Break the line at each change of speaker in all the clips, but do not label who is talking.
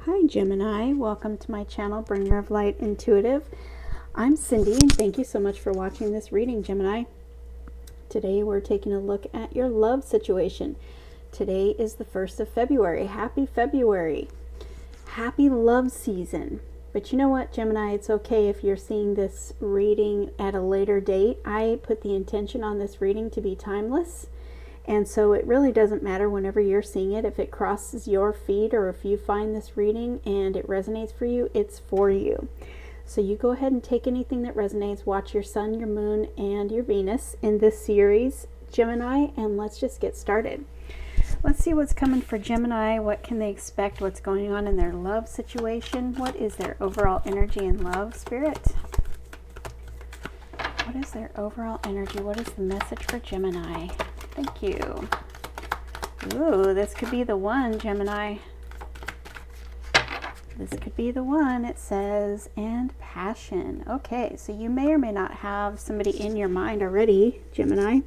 Hi Gemini, welcome to my channel, Bringer of Light Intuitive. I'm Cindy and thank you so much for watching this reading, Gemini. Today we're taking a look at your love situation. Today is the 1st of February. Happy February. Happy love season. But you know what, Gemini, it's okay if you're seeing this reading at a later date. I put the intention on this reading to be timeless. And so it really doesn't matter whenever you're seeing it. If it crosses your feed or if you find this reading and it resonates for you, it's for you. So you go ahead and take anything that resonates. Watch your sun, your moon, and your Venus in this series, Gemini, and let's just get started. Let's see what's coming for Gemini. What can they expect? What's going on in their love situation? What is their overall energy in love, Spirit? What is their overall energy? What is the message for Gemini? Thank you. Ooh, this could be the one, Gemini. This could be the one. It says, and passion. Okay, so you may or may not have somebody in your mind already, Gemini.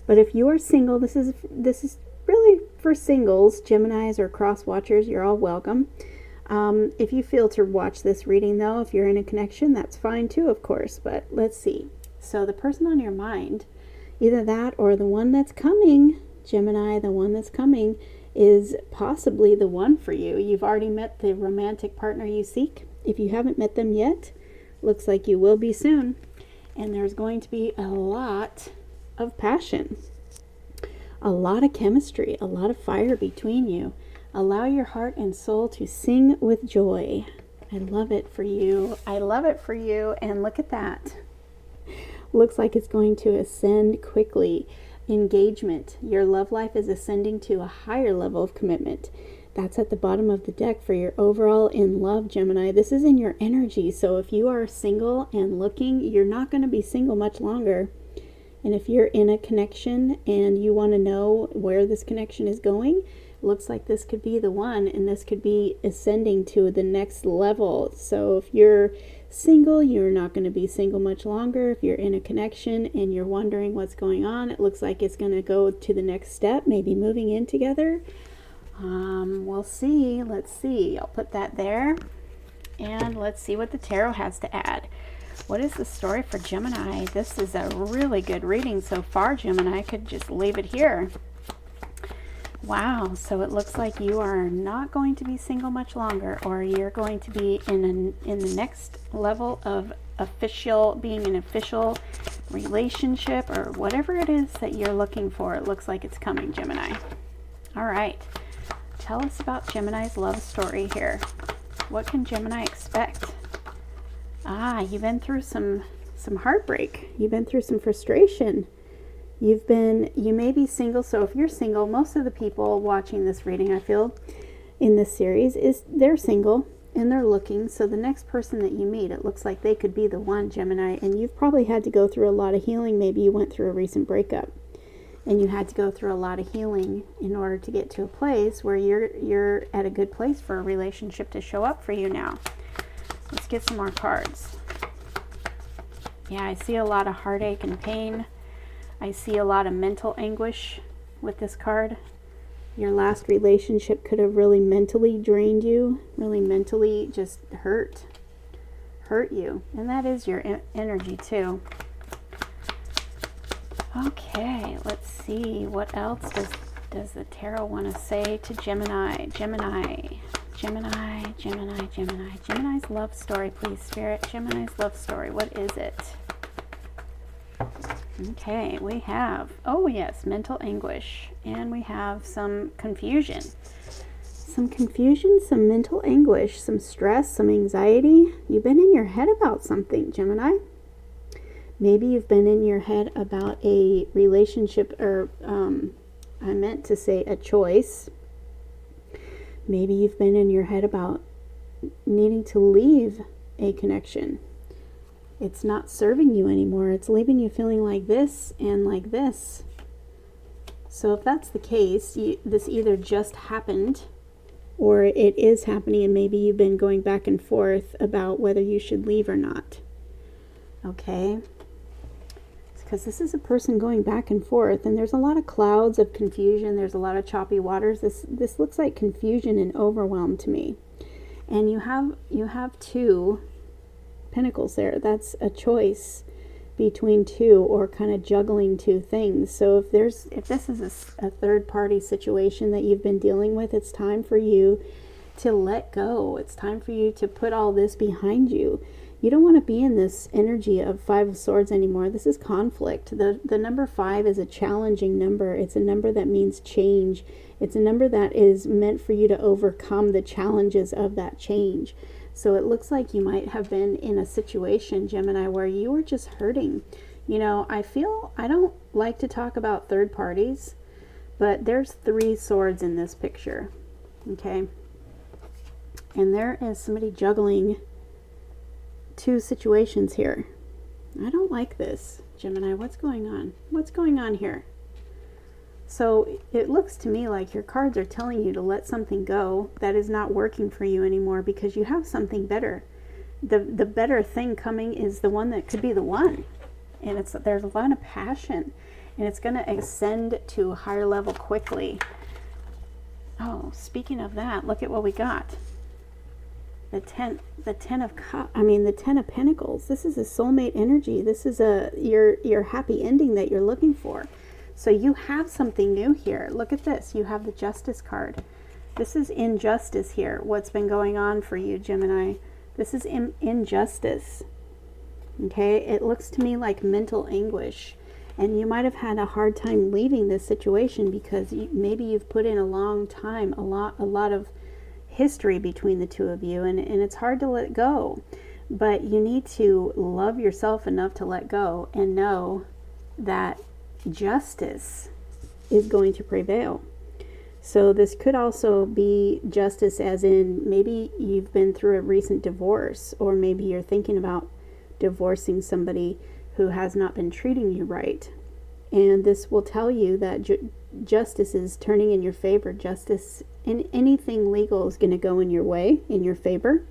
But if you are single, this is really for singles, Geminis or cross watchers. You're all welcome. If you feel to watch this reading, though, if you're in a connection, that's fine too, of course. But let's see. So the person on your mind, either that or the one that's coming, Gemini, the one that's coming is possibly the one for you. You've already met the romantic partner you seek. If you haven't met them yet, looks like you will be soon. And there's going to be a lot of passion, a lot of chemistry, a lot of fire between you. Allow your heart and soul to sing with joy. I love it for you. I love it for you. And look at that. Looks like it's going to ascend quickly. Engagement. Your love life is ascending to a higher level of commitment. That's at the bottom of the deck for your overall in love, Gemini. This is in your energy. So if you are single and looking, you're not going to be single much longer. And if you're in a connection and you want to know where this connection is going, looks like this could be the one, and this could be ascending to the next level. So if you're single, you're not going to be single much longer. If you're in a connection and you're wondering what's going on, it looks like it's going to go to the next step, maybe moving in together. We'll see. Let's see. I'll put that there. And let's see what the tarot has to add. What is the story for Gemini? This is a really good reading so far, Gemini. I could just leave it here. Wow, so it looks like you are not going to be single much longer, or you're going to be in the next level of being an official relationship, or whatever it is that you're looking for. It looks like it's coming, Gemini. All right, tell us about Gemini's love story here. What can Gemini expect? You've been through some heartbreak. You've been through some frustration. You may be single, so if you're single, most of the people watching this reading, I feel, in this series, they're single and they're looking. So the next person that you meet, it looks like they could be the one, Gemini, and you've probably had to go through a lot of healing. Maybe you went through a recent breakup and you had to go through a lot of healing in order to get to a place where you're at a good place for a relationship to show up for you now. Let's get some more cards. Yeah, I see a lot of heartache and pain. I see a lot of mental anguish with this card. Your last relationship could have really mentally drained you, really mentally just hurt you. And that is your energy too. Okay, let's see. What else does the tarot want to say to Gemini? Gemini's love story, please, Spirit. Gemini's love story. What is it? Okay, we have, oh yes, mental anguish, and we have some confusion. Some mental anguish, some stress, some anxiety. You've been in your head about something, Gemini. Maybe you've been in your head about a relationship, or I meant to say a choice. Maybe you've been in your head about needing to leave a connection. It's not serving you anymore. It's leaving you feeling like this and like this. So if that's the case, this either just happened or it is happening, and maybe you've been going back and forth about whether you should leave or not. Okay? Because this is a person going back and forth, and there's a lot of clouds of confusion. There's a lot of choppy waters. This looks like confusion and overwhelm to me. And you have 2 pentacles there. That's a choice between 2, or kind of juggling 2 things. So if this is a third party situation that you've been dealing with, it's time for you to let go. It's time for you to put all this behind you. You don't want to be in this energy of 5 of Swords anymore. This is conflict. The number 5 is a challenging number. It's a number that means change. It's a number that is meant for you to overcome the challenges of that change. So it looks like you might have been in a situation, Gemini, where you were just hurting. You know, I don't like to talk about third parties, but there's 3 swords in this picture. Okay. And there is somebody juggling 2 situations here. I don't like this, Gemini. What's going on? What's going on here? So it looks to me like your cards are telling you to let something go that is not working for you anymore, because you have something better. The better thing coming is the one that could be the one. And there's a lot of passion, and it's going to ascend to a higher level quickly. Oh, speaking of that, look at what we got. The 10 of Pentacles. This is a soulmate energy. This is your happy ending that you're looking for. So you have something new here. Look at this. You have the Justice card. This is injustice here. What's been going on for you, Gemini? This is injustice. Okay? It looks to me like mental anguish. And you might have had a hard time leaving this situation because maybe you've put in a long time, a lot of history between the 2 of you, and it's hard to let go. But you need to love yourself enough to let go and know that justice is going to prevail. So this could also be justice as in maybe you've been through a recent divorce, or maybe you're thinking about divorcing somebody who has not been treating you right. And this will tell you that justice is turning in your favor. Justice in anything legal is going to go in your way, in your favor.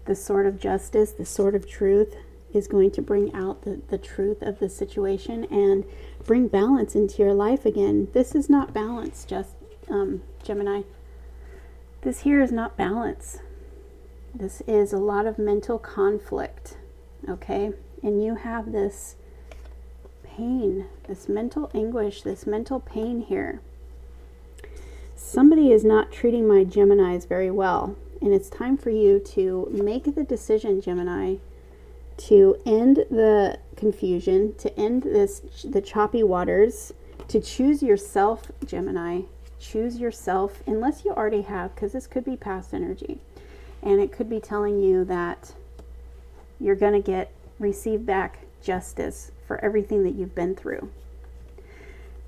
The sword of justice, the sword of truth, is going to bring out the truth of the situation and bring balance into your life again. This is not balance, Gemini. This here is not balance. This is a lot of mental conflict, okay? And you have this pain, this mental anguish, this mental pain here. Somebody is not treating my Geminis very well, and it's time for you to make the decision, Gemini, to end the confusion, to end the choppy waters, to choose yourself, Gemini. Choose yourself, unless you already have, because this could be past energy. And it could be telling you that you're going to receive back justice for everything that you've been through.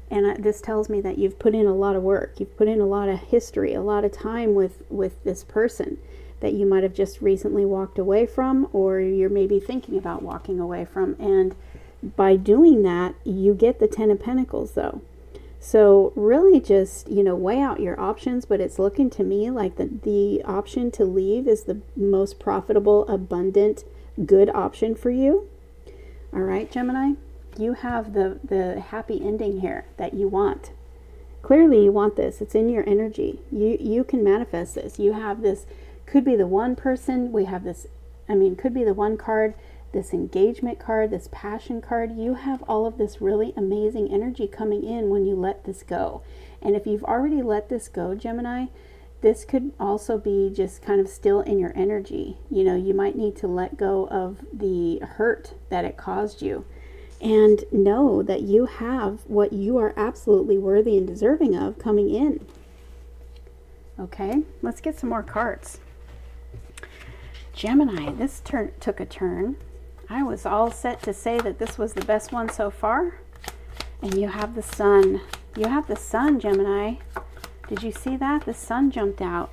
And this tells me that you've put in a lot of work. You've put in a lot of history, a lot of time with this person that you might have just recently walked away from, or you're maybe thinking about walking away from. And by doing that, you get the 10 of Pentacles, though. So really just, weigh out your options, but it's looking to me like the option to leave is the most profitable, abundant, good option for you. All right, Gemini, you have the happy ending here that you want. Clearly you want this. It's in your energy. You can manifest this. You have this. Could be the one person. We have this, could be the one card, this engagement card, this passion card. You have all of this really amazing energy coming in when you let this go. And if you've already let this go, Gemini, this could also be just kind of still in your energy. You might need to let go of the hurt that it caused you. And know that you have what you are absolutely worthy and deserving of coming in. Okay, let's get some more cards. Gemini, this took a turn. I was all set to say that this was the best one so far. And you have the sun. You have the sun, Gemini. Did you see that? The sun jumped out.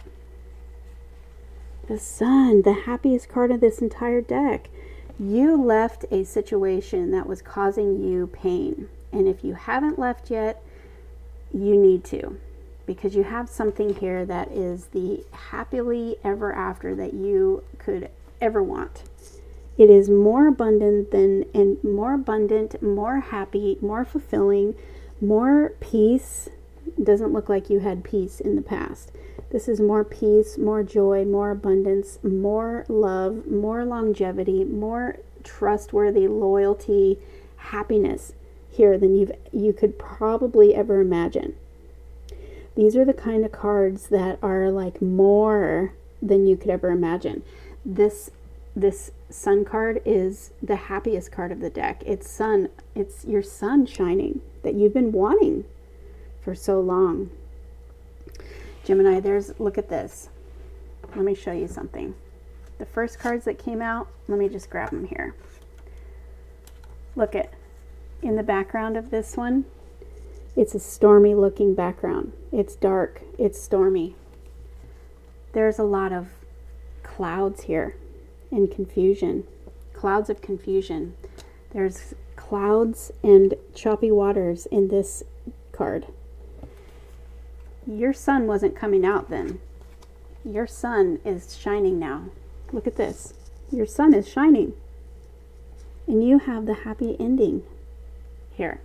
The sun, the happiest card of this entire deck. You left a situation that was causing you pain. And if you haven't left yet, you need to. Because you have something here that is the happily ever after that you could ever want. It is more abundant, more happy, more fulfilling, more peace, It doesn't look like you had peace in the past. This is more peace, more joy, more abundance, more love, more longevity, more trustworthy, loyalty, happiness here than you could probably ever imagine. These are the kind of cards that are like more than you could ever imagine. This sun card is the happiest card of the deck. It's your sun shining that you've been wanting for so long. Gemini, look at this. Let me show you something. The first cards that came out, let me just grab them here. Look at, in the background of this one, it's a stormy looking background. It's dark, it's stormy. There's a lot of clouds here and confusion, clouds of confusion. There's clouds and choppy waters in this card. Your sun wasn't coming out then. Your sun is shining now. Look at this. Your sun is shining. And you have the happy ending here.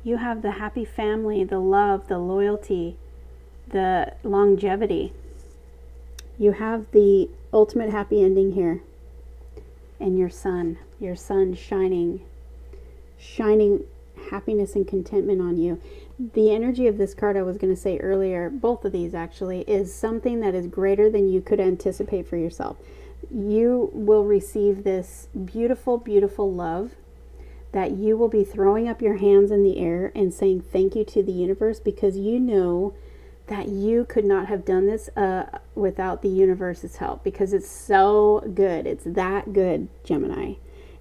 You have the happy family, the love, the loyalty, the longevity. You have the ultimate happy ending here. And your sun shining happiness and contentment on you. The energy of this card, I was going to say earlier, both of these actually, is something that is greater than you could anticipate for yourself. You will receive this beautiful, beautiful love that you will be throwing up your hands in the air and saying thank you to the universe, because you know that you could not have done this without the universe's help, because it's so good. It's that good, Gemini.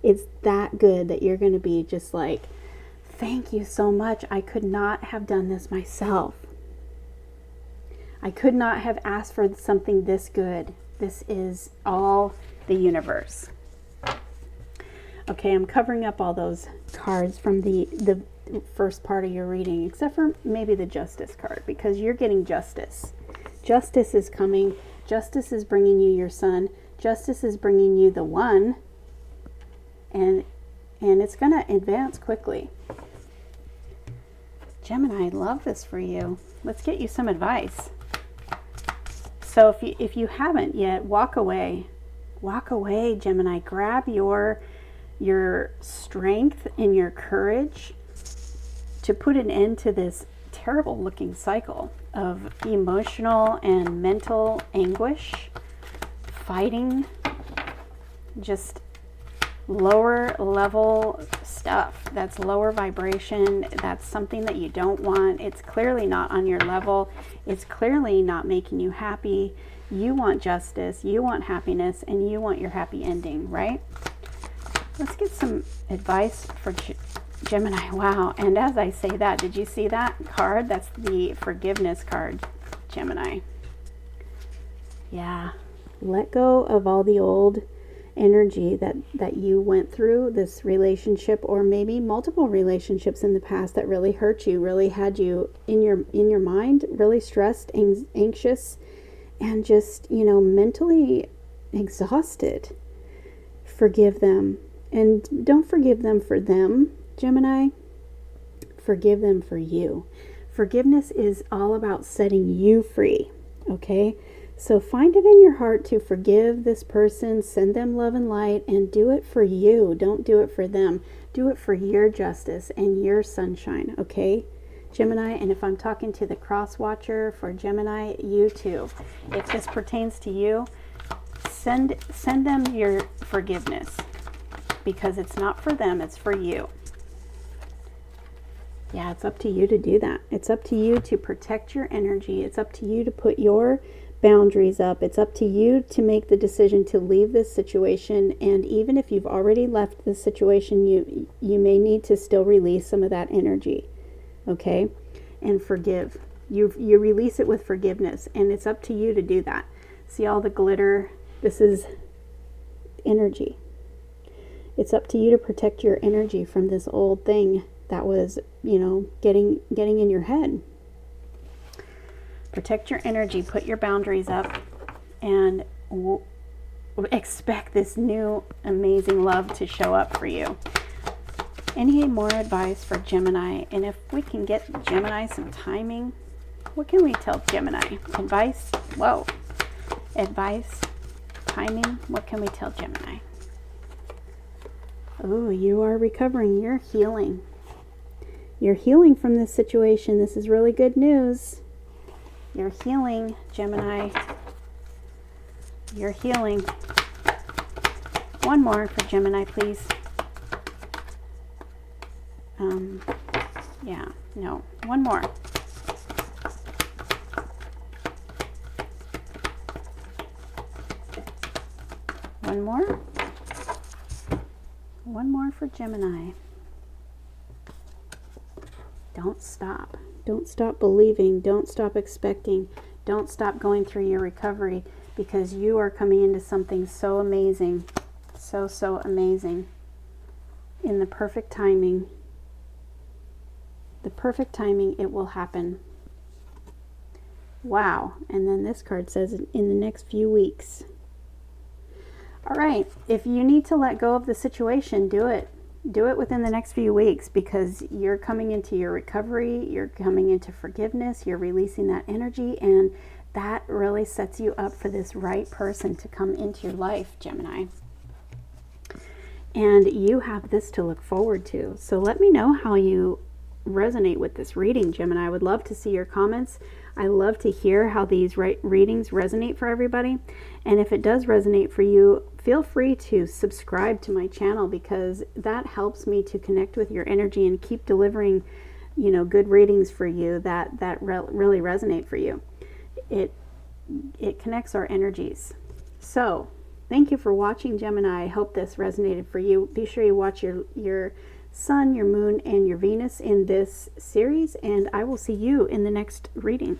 It's that good that you're going to be just like, thank you so much. I could not have done this myself. I could not have asked for something this good. This is all the universe. Okay, I'm covering up all those cards from the first part of your reading, except for maybe the Justice card, because you're getting justice. Justice is coming. Justice is bringing you your sun. Justice is bringing you the one, and it's going to advance quickly. Gemini, I love this for you. Let's get you some advice. So if you haven't yet, walk away. Walk away, Gemini. Grab your strength and your courage to put an end to this terrible looking cycle of emotional and mental anguish, fighting, just lower level stuff. That's lower vibration. That's something that you don't want. It's clearly not on your level. It's clearly not making you happy. You want justice, you want happiness, and you want your happy ending, right? Let's get some advice for Gemini. Wow. And as I say that, did you see that card? That's the forgiveness card, Gemini. Yeah. Let go of all the old energy that you went through, this relationship, or maybe multiple relationships in the past that really hurt you, really had you in your mind, really stressed, anxious, and just, mentally exhausted. Forgive them. And don't forgive them for them, Gemini. Forgive them for you. Forgiveness is all about setting you free, okay? So find it in your heart to forgive this person, send them love and light, and do it for you. Don't do it for them. Do it for your justice and your sunshine, okay, Gemini? And if I'm talking to the cross watcher for Gemini, you too. If this pertains to you, send them your forgiveness, because it's not for them, it's for you. Yeah, it's up to you to do that. It's up to you to protect your energy. It's up to you to put your boundaries up. It's up to you to make the decision to leave this situation. And even if you've already left this situation, you may need to still release some of that energy, okay? And forgive. You release it with forgiveness, and it's up to you to do that. See all the glitter? This is energy. It's up to you to protect your energy from this old thing that was, getting in your head. Protect your energy, put your boundaries up, and expect this new amazing love to show up for you. Any more advice for Gemini? And if we can get Gemini some timing, what can we tell Gemini? Advice? Whoa. Advice, timing, what can we tell Gemini? Oh, you are recovering. You're healing. You're healing from this situation. This is really good news. You're healing, Gemini. You're healing. One more for Gemini, please. Yeah, no. One more. One more. One more for Gemini. Don't stop. Don't stop believing. Don't stop expecting. Don't stop going through your recovery, because you are coming into something so amazing. So, so amazing. In the perfect timing. The perfect timing, it will happen. Wow. And then this card says in the next few weeks. All right. If you need to let go of the situation, do it. Do it within the next few weeks, because you're coming into your recovery. You're coming into forgiveness. You're releasing that energy, and that really sets you up for this right person to come into your life, Gemini. And you have this to look forward to. So let me know how you resonate with this reading, Gemini. I would love to see your comments. I love to hear how these readings resonate for everybody. And if it does resonate for you, feel free to subscribe to my channel, because that helps me to connect with your energy and keep delivering, good readings for you that really resonate for you. It connects our energies. So thank you for watching, Gemini. I hope this resonated for you. Be sure you watch your Sun, your Moon, and your Venus in this series, and I will see you in the next reading.